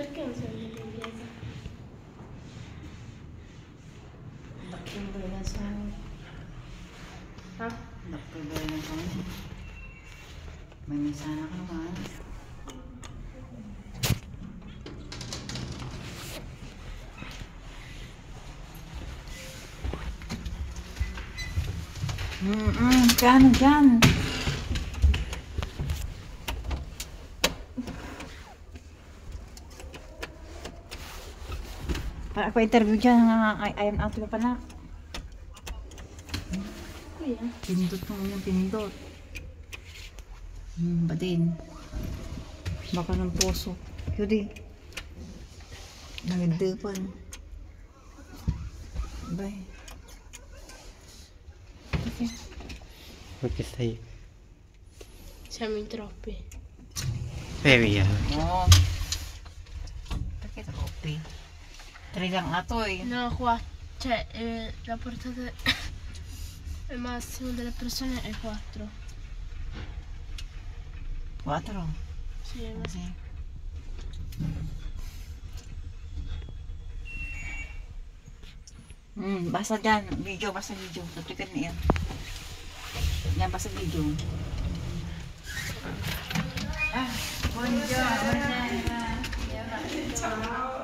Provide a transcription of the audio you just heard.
Perché non sei venuto inglese? Nakabay na sa amin. Ha? Nakabay na kami. May misana ka naman. Kano dyan? Para ako interview dyan, ayam ato pa na. Kuya. Pindot mo yung pindot. Batin. Baka ng puso. Yudi. Nagdapan. Bye. Okay. Perché stai? Siamo in troppi. Via. No. Perché troppi? 3 lang ato eh. No, qua. Cioè, la portata il massimo delle persone è 4. 4. Sì, ma Kasi. Basta dyan. Video, basta video. Taplikan na yan. Yan, basta video. Bonjour. Bonjour.